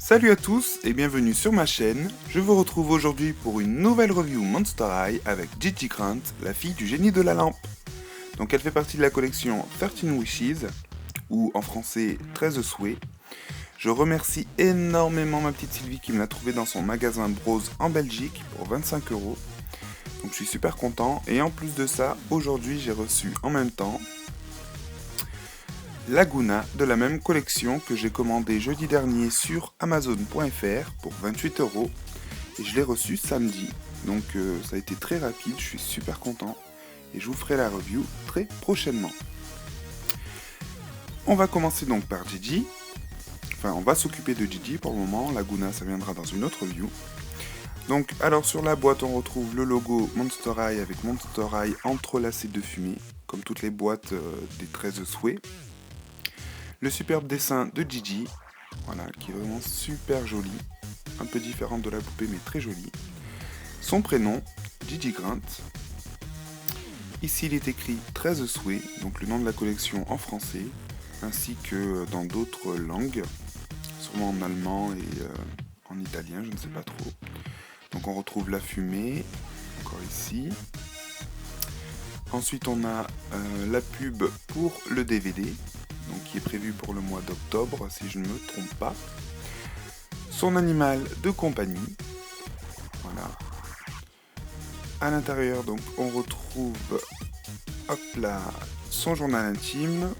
Salut à tous et bienvenue sur ma chaîne. Je vous retrouve aujourd'hui pour une nouvelle review Monster High avec Gigi Grant, la fille du génie de la lampe. Donc elle fait partie de la collection 13 Wishes, ou en français 13 souhaits. Je remercie énormément ma petite Sylvie qui me l'a trouvé dans son magasin Bros en Belgique pour 25 euros. Donc je suis super content et en plus de ça, aujourd'hui j'ai reçu en même temps Laguna de la même collection que j'ai commandé jeudi dernier sur Amazon.fr pour 28 euros et je l'ai reçu samedi. Donc ça a été très rapide, je suis super content et je vous ferai la review très prochainement. On va commencer donc par Gigi. Enfin, on va s'occuper de Gigi pour le moment. Laguna, ça viendra dans une autre review. Donc, alors sur la boîte, on retrouve le logo Monster High avec Monster High entrelacé de fumée, comme toutes les boîtes des 13 souhaits. Le superbe dessin de Gigi, voilà, qui est vraiment super joli, un peu différent de la poupée mais très joli. Son prénom, Gigi Grant. Ici il est écrit 13 souhaits, donc le nom de la collection en français, ainsi que dans d'autres langues, sûrement en allemand et en italien, je ne sais pas trop. Donc on retrouve la fumée, encore ici. Ensuite on a la pub pour le DVD, donc qui est prévu pour le mois d'octobre si je ne me trompe pas. Son animal de compagnie, voilà. À l'intérieur donc on retrouve, hop là, son journal intime.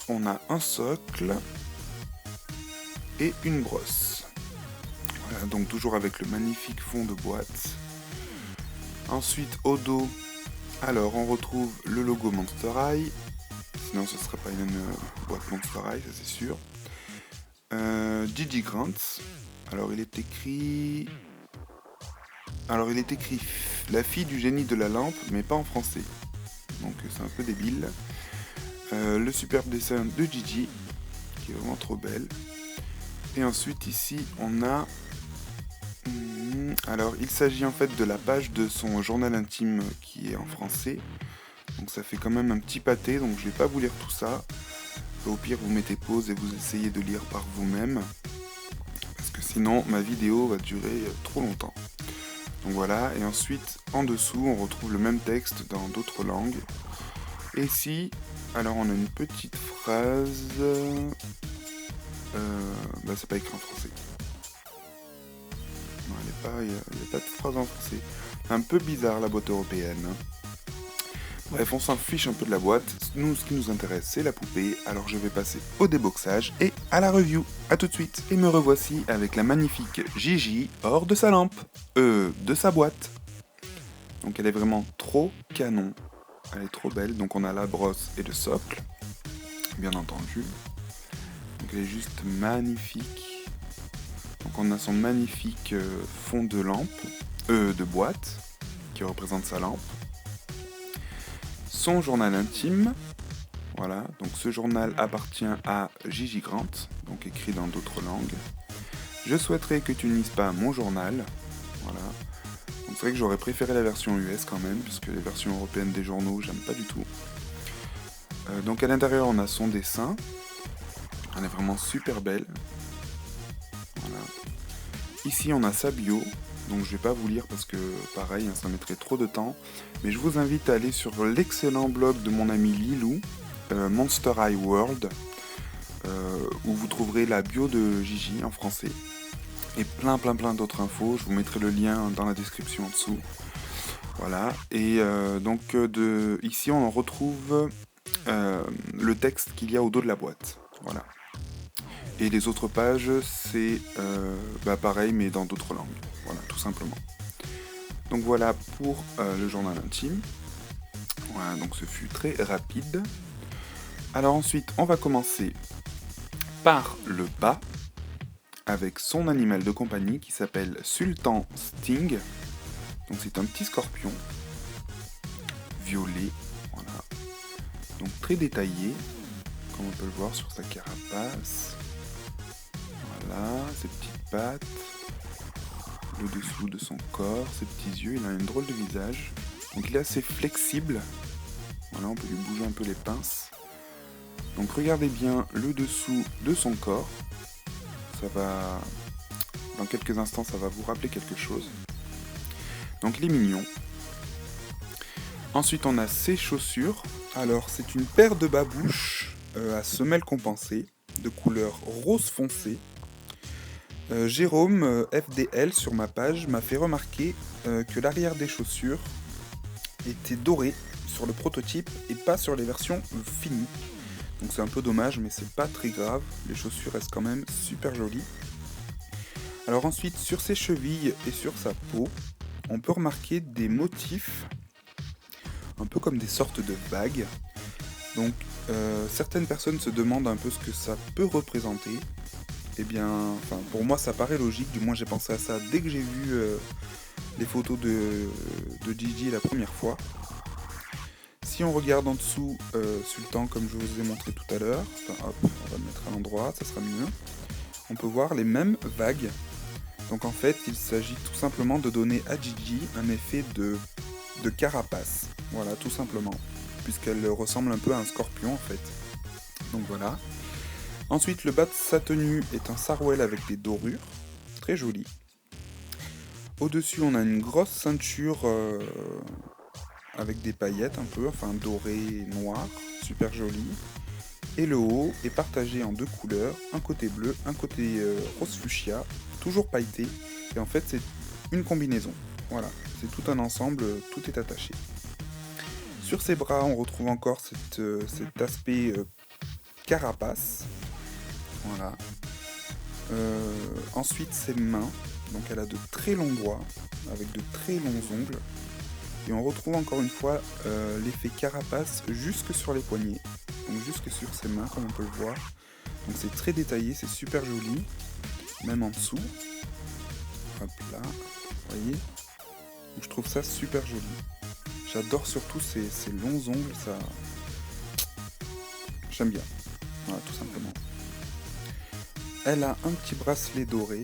On a un socle et une brosse. Voilà, donc toujours avec le magnifique fond de boîte. Ensuite au dos, alors on retrouve le logo Monster High. Sinon ce ne serait pas une boîte Monster High, ça c'est sûr. Gigi Grant. Alors il est écrit la fille du génie de la lampe, mais pas en français. Donc c'est un peu débile. Le superbe dessin de Gigi, qui est vraiment trop belle. Et ensuite ici on a... Alors il s'agit en fait de la page de son journal intime qui est en français. Donc ça fait quand même un petit pâté, donc je vais pas vous lire tout ça. Au pire vous mettez pause et vous essayez de lire par vous-même. Parce que sinon ma vidéo va durer trop longtemps. Donc voilà, et ensuite en dessous on retrouve le même texte dans d'autres langues. Et ici, alors on a une petite phrase... c'est pas écrit en français. Non, il n'y a pas de phrase en français. C'est un peu bizarre la boîte européenne. Bref, on s'en fiche un peu de la boîte. Nous, ce qui nous intéresse, c'est la poupée. Alors je vais passer au déboxage et à la review. A tout de suite. Et me revoici avec la magnifique Gigi hors de sa lampe. De sa boîte. Donc elle est vraiment trop canon. Elle est trop belle. Donc on a la brosse et le socle. Bien entendu. Donc elle est juste magnifique. Donc on a son magnifique fond de lampe, de boîte, qui représente sa lampe. Son journal intime, voilà, donc ce journal appartient à Gigi Grant, donc écrit dans d'autres langues. Je souhaiterais que tu ne lises pas mon journal, voilà. Donc c'est vrai que j'aurais préféré la version US quand même, puisque les versions européennes des journaux, j'aime pas du tout. Donc à l'intérieur on a son dessin, elle est vraiment super belle. Voilà. Ici on a sa bio, donc je vais pas vous lire parce que pareil, ça mettrait trop de temps. Mais je vous invite à aller sur l'excellent blog de mon ami Lilou, Monster High World, où vous trouverez la bio de Gigi en français. Et plein d'autres infos, je vous mettrai le lien dans la description en dessous. Voilà, et donc ici on retrouve le texte qu'il y a au dos de la boîte. Voilà. Et les autres pages, c'est pareil, mais dans d'autres langues. Voilà, tout simplement. Donc voilà pour le journal intime. Voilà, donc ce fut très rapide. Alors ensuite, on va commencer par le bas, avec son animal de compagnie qui s'appelle Sultan Sting. Donc c'est un petit scorpion, violet, voilà. Donc très détaillé, comme on peut le voir sur sa carapace. Voilà, ses petites pattes, le dessous de son corps, ses petits yeux, il a un drôle de visage. Donc il est assez flexible, voilà, on peut lui bouger un peu les pinces. Donc regardez bien le dessous de son corps, ça va Dans quelques instants, ça va vous rappeler quelque chose. Donc il est mignon. Ensuite, on a ses chaussures. Alors, c'est une paire de babouches à semelle compensée, de couleur rose foncé. Jérôme, FDL, sur ma page, m'a fait remarquer que l'arrière des chaussures était doré sur le prototype et pas sur les versions finies. Donc c'est un peu dommage, mais c'est pas très grave. Les chaussures restent quand même super jolies. Alors ensuite, sur ses chevilles et sur sa peau, on peut remarquer des motifs, un peu comme des sortes de bagues. Donc certaines personnes se demandent un peu ce que ça peut représenter. Eh bien, pour moi ça paraît logique, du moins j'ai pensé à ça dès que j'ai vu les photos de Gigi la première fois. Si on regarde en dessous, Sultan, comme je vous ai montré tout à l'heure, hop, on va le mettre à l'endroit, ça sera mieux. On peut voir les mêmes vagues. Donc en fait, il s'agit tout simplement de donner à Gigi un effet de carapace. Voilà, tout simplement. Puisqu'elle ressemble un peu à un scorpion en fait. Donc voilà. Ensuite, le bas de sa tenue est un sarouel avec des dorures. Très joli. Au-dessus, on a une grosse ceinture avec des paillettes un peu, enfin doré et noir, super joli. Et le haut est partagé en deux couleurs, un côté bleu, un côté rose fuchsia, toujours pailleté. Et en fait, c'est une combinaison. Voilà, c'est tout un ensemble, tout est attaché. Sur ses bras, on retrouve encore cet aspect carapace. Voilà. Ensuite, ses mains. Donc elle a de très longs doigts, avec de très longs ongles. Et on retrouve encore une fois l'effet carapace jusque sur les poignets. Donc jusque sur ses mains, comme on peut le voir. Donc c'est très détaillé, c'est super joli. Même en dessous. Hop là, vous voyez. Donc, je trouve ça super joli. J'adore surtout ces longs ongles, ça... J'aime bien. Voilà, tout simplement. Elle a un petit bracelet doré.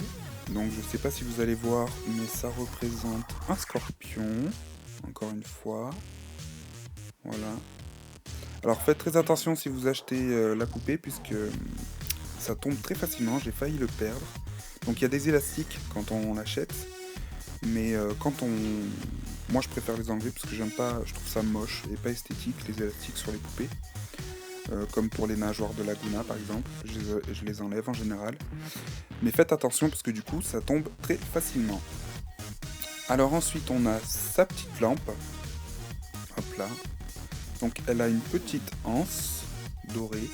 Donc je sais pas si vous allez voir, mais ça représente un scorpion. Encore une fois. Voilà. Alors faites très attention si vous achetez la poupée, puisque ça tombe très facilement, j'ai failli le perdre. Donc il y a des élastiques quand on l'achète, mais quand on... Moi je préfère les enlever parce que j'aime pas, je trouve ça moche et pas esthétique les élastiques sur les poupées. Comme pour les nageoires de Laguna par exemple, je les enlève en général. Mais faites attention parce que du coup ça tombe très facilement. Alors ensuite on a sa petite lampe. Hop là. Donc elle a une petite anse dorée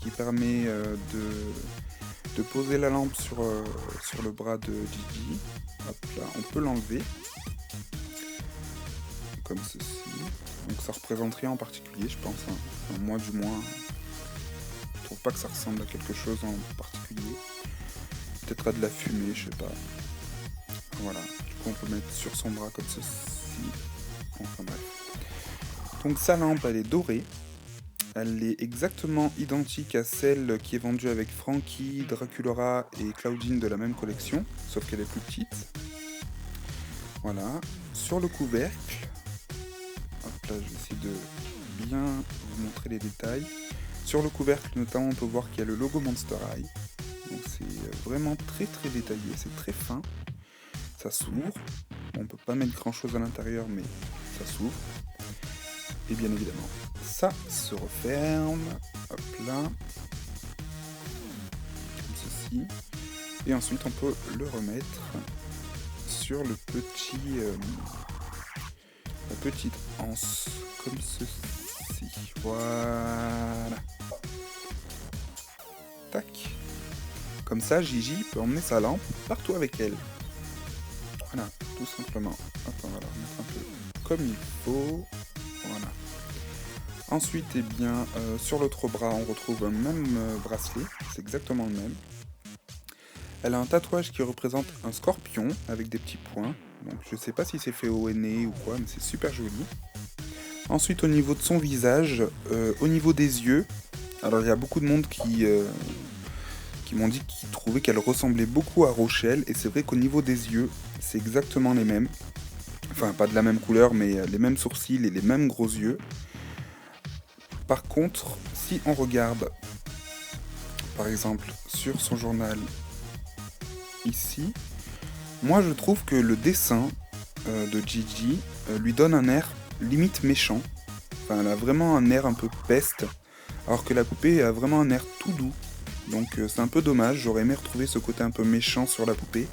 qui permet de poser la lampe sur le bras de Gigi. Hop là, on peut l'enlever. Comme ceci. Donc ça représente rien en particulier, je pense. Hein. Enfin, moi du moins, je trouve pas que ça ressemble à quelque chose en particulier. Peut-être à de la fumée, je sais pas. Voilà, du coup on peut mettre sur son bras comme ceci. Enfin bref. Donc sa lampe, elle est dorée. Elle est exactement identique à celle qui est vendue avec Frankie, Draculaura et Claudine de la même collection, sauf qu'elle est plus petite. Voilà. Sur le couvercle, hop là, je vais essayer de bien vous montrer les détails. Sur le couvercle, notamment, on peut voir qu'il y a le logo Monster High. Donc c'est vraiment très très détaillé, c'est très fin. Ça s'ouvre. Bon, on peut pas mettre grand chose à l'intérieur, mais ça s'ouvre. Et bien évidemment, ça se referme. Hop là. Comme ceci. Et ensuite, on peut le remettre sur le petit, la petite anse, comme ceci. Voilà. Tac. Comme ça, Gigi peut emmener sa lampe partout avec elle. Voilà, tout simplement. Hop, on va la remettre un peu comme il faut. Voilà. Ensuite, eh bien, sur l'autre bras, on retrouve un même bracelet. C'est exactement le même. Elle a un tatouage qui représente un scorpion avec des petits points. Donc je sais pas si c'est fait au nez ou quoi, mais c'est super joli. Ensuite, au niveau de son visage, au niveau des yeux, alors il y a beaucoup de monde qui m'ont dit qu'ils trouvaient qu'elle ressemblait beaucoup à Rochelle. Et c'est vrai qu'au niveau des yeux, c'est exactement les mêmes. Enfin, pas de la même couleur, mais les mêmes sourcils et les mêmes gros yeux. Par contre, si on regarde, par exemple, sur son journal ici. Moi je trouve que le dessin de Gigi lui donne un air limite méchant. Enfin, elle a vraiment un air un peu peste, alors que la poupée a vraiment un air tout doux. Donc c'est un peu dommage, j'aurais aimé retrouver ce côté un peu méchant sur la poupée.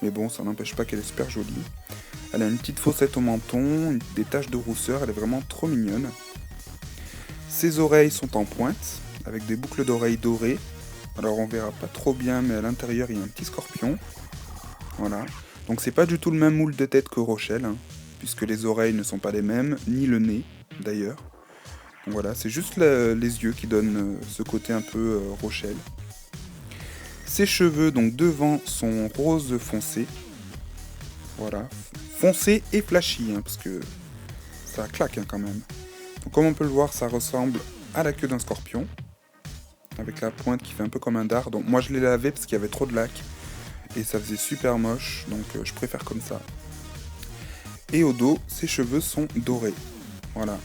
Mais bon, ça n'empêche pas qu'elle est super jolie. Elle a une petite fossette au menton, des taches de rousseur, elle est vraiment trop mignonne. Ses oreilles sont en pointe, avec des boucles d'oreilles dorées. Alors on verra pas trop bien, mais à l'intérieur il y a un petit scorpion. Voilà. Donc c'est pas du tout le même moule de tête que Rochelle, hein, puisque les oreilles ne sont pas les mêmes, ni le nez d'ailleurs. Donc voilà, c'est juste les yeux qui donnent ce côté un peu Rochelle. Ses cheveux donc devant sont rose foncé. Voilà, foncé et flashy, hein, parce que ça claque hein, quand même. Donc comme on peut le voir, ça ressemble à la queue d'un scorpion, avec la pointe qui fait un peu comme un dard. Donc moi je l'ai lavé parce qu'il y avait trop de lac, et ça faisait super moche, donc je préfère comme ça. Et au dos, ses cheveux sont dorés. Voilà.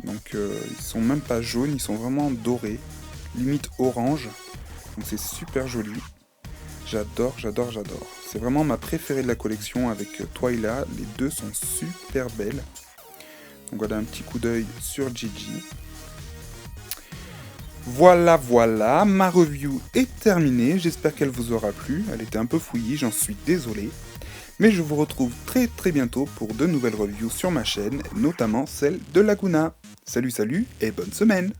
Donc ils sont même pas jaunes, ils sont vraiment dorés, limite orange. Donc c'est super joli. J'adore, j'adore, j'adore. C'est vraiment ma préférée de la collection avec Twyla. Les deux sont super belles. Donc voilà un petit coup d'œil sur Gigi. Voilà, voilà, ma review est terminée. J'espère qu'elle vous aura plu. Elle était un peu fouillie, j'en suis désolé. Mais je vous retrouve très très bientôt pour de nouvelles reviews sur ma chaîne, notamment celle de Laguna. Salut salut et bonne semaine!